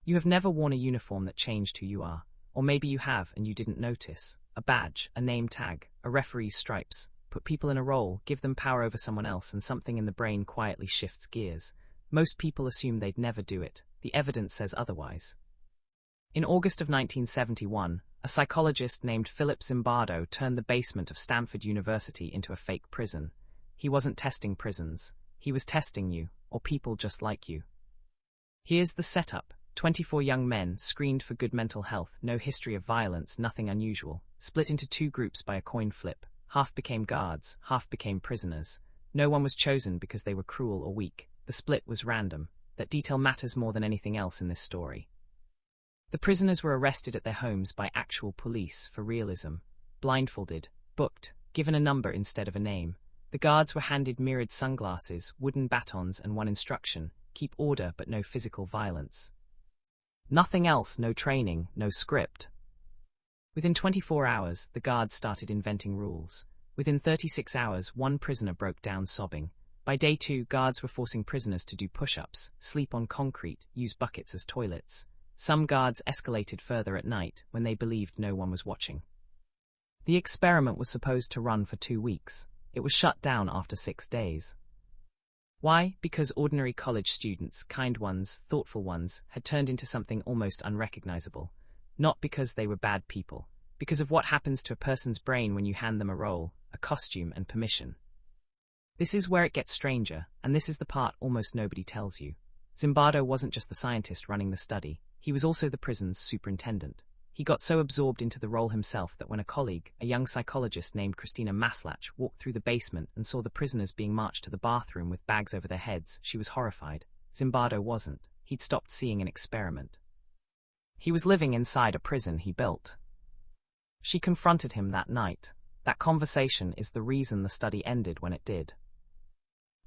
You have never worn a uniform that changed who you are, or maybe you have and you didn't notice. A badge, a name tag, a referee's stripes. Put people in a role, give them power over someone else, and something in the brain quietly shifts gears. Most people assume they'd never do it. The evidence says otherwise. In August of 1971, a psychologist named Philip Zimbardo turned the basement of Stanford University into a fake prison. He wasn't testing prisons. He was testing you, or people just like you. Here's the setup. 24 young men, screened for good mental health, no history of violence, nothing unusual, split into two groups by a coin flip. Half became guards, half became prisoners. No one was chosen because they were cruel or weak. The split was random. That detail matters more than anything else in this story. The prisoners were arrested at their homes by actual police for realism, blindfolded, booked, given a number instead of a name. The guards were handed mirrored sunglasses, wooden batons, and one instruction: keep order but no physical violence. Nothing else, no training, no script. Within 24 hours, the guards started inventing rules. Within 36 hours, one prisoner broke down sobbing. By day 2, guards were forcing prisoners to do push-ups, sleep on concrete, use buckets as toilets. Some guards escalated further at night when they believed no one was watching. The experiment was supposed to run for 2 weeks. It was shut down after 6 days. Why? Because ordinary college students, kind ones, thoughtful ones, had turned into something almost unrecognizable. Not because they were bad people, because of what happens to a person's brain when you hand them a role, a costume, and permission. This is where it gets stranger, and this is the part almost nobody tells you. Zimbardo wasn't just the scientist running the study, he was also the prison's superintendent. He got so absorbed into the role himself that when a colleague, a young psychologist named Christina Maslach, walked through the basement and saw the prisoners being marched to the bathroom with bags over their heads, she was horrified. Zimbardo wasn't. He'd stopped seeing an experiment. He was living inside a prison he built. She confronted him that night. That conversation is the reason the study ended when it did.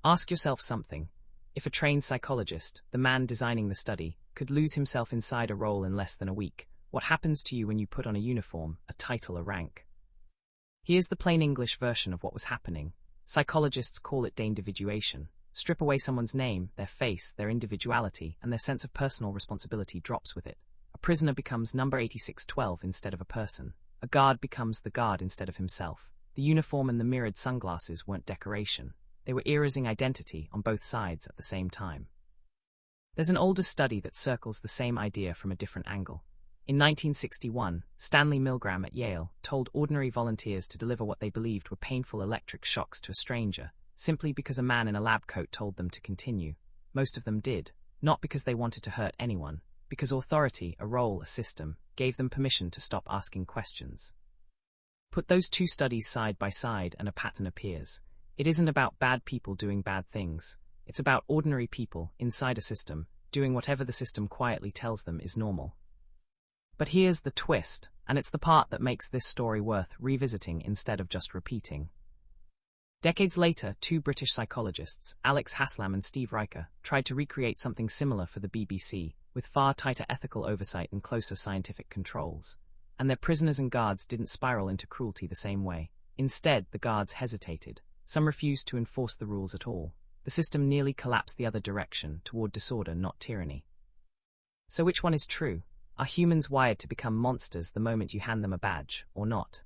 Ask yourself something. If a trained psychologist, the man designing the study, could lose himself inside a role in less than a week, what happens to you when you put on a uniform, a title, a rank? Here's the plain English version of what was happening. Psychologists call it deindividuation. Strip away someone's name, their face, their individuality, and their sense of personal responsibility drops with it. A prisoner becomes number 8612 instead of a person. A guard becomes the guard instead of himself. The uniform and the mirrored sunglasses weren't decoration. They were erasing identity on both sides at the same time. There's an older study that circles the same idea from a different angle. In 1961, Stanley Milgram at Yale told ordinary volunteers to deliver what they believed were painful electric shocks to a stranger, simply because a man in a lab coat told them to continue. Most of them did, not because they wanted to hurt anyone, because authority, a role, a system, gave them permission to stop asking questions. Put those two studies side by side and a pattern appears. It isn't about bad people doing bad things. It's about ordinary people, inside a system, doing whatever the system quietly tells them is normal. But here's the twist, and it's the part that makes this story worth revisiting instead of just repeating. Decades later, 2 British psychologists, Alex Haslam and Steve Reicher, tried to recreate something similar for the BBC, with far tighter ethical oversight and closer scientific controls. And their prisoners and guards didn't spiral into cruelty the same way. Instead, the guards hesitated. Some refused to enforce the rules at all. The system nearly collapsed the other direction, toward disorder, not tyranny. So which one is true? Are humans wired to become monsters the moment you hand them a badge, or not?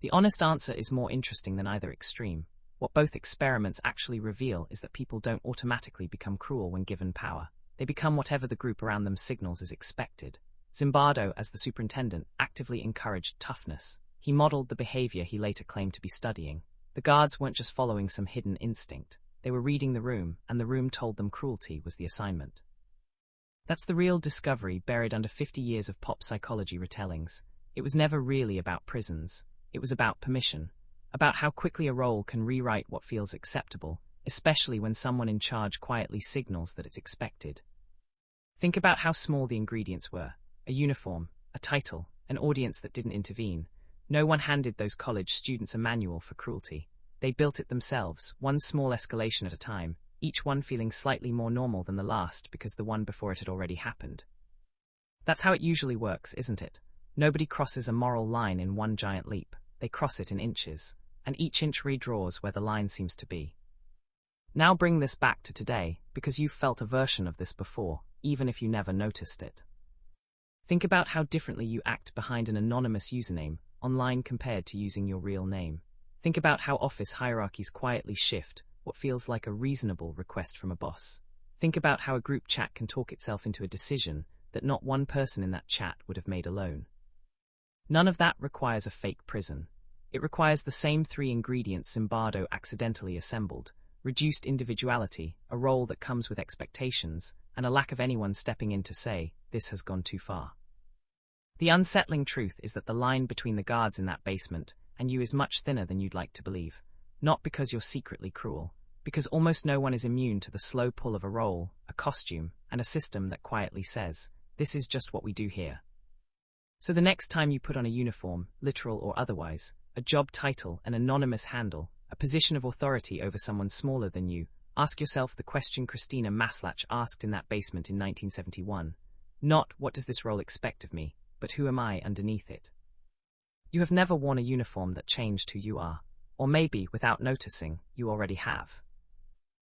The honest answer is more interesting than either extreme. What both experiments actually reveal is that people don't automatically become cruel when given power. They become whatever the group around them signals is expected. Zimbardo, as the superintendent, actively encouraged toughness. He modeled the behavior he later claimed to be studying. The guards weren't just following some hidden instinct. They were reading the room, and the room told them cruelty was the assignment. That's the real discovery buried under 50 years of pop psychology retellings. It was never really about prisons. It was about permission, about how quickly a role can rewrite what feels acceptable, especially when someone in charge quietly signals that it's expected. Think about how small the ingredients were. A uniform, a title, an audience that didn't intervene. No one handed those college students a manual for cruelty. They built it themselves, one small escalation at a time, each one feeling slightly more normal than the last because the one before it had already happened. That's how it usually works, isn't it? Nobody crosses a moral line in one giant leap. They cross it in inches, and each inch redraws where the line seems to be. Now bring this back to today. because you've felt a version of this before, even if you never noticed it. Think about how differently you act behind an anonymous username online compared to using your real name. Think about how office hierarchies quietly shift what feels like a reasonable request from a boss. Think about how a group chat can talk itself into a decision that not one person in that chat would have made alone. None of that requires a fake prison. It requires the same three ingredients Zimbardo accidentally assembled: reduced individuality, a role that comes with expectations, and a lack of anyone stepping in to say, this has gone too far. The unsettling truth is that the line between the guards in that basement and you is much thinner than you'd like to believe. Not because you're secretly cruel, because almost no one is immune to the slow pull of a role, a costume, and a system that quietly says, this is just what we do here. So the next time you put on a uniform, literal or otherwise, a job title, an anonymous handle, a position of authority over someone smaller than you, ask yourself the question Christina Maslach asked in that basement in 1971. Not, what does this role expect of me, but who am I underneath it? You have never worn a uniform that changed who you are. Or maybe, without noticing, you already have.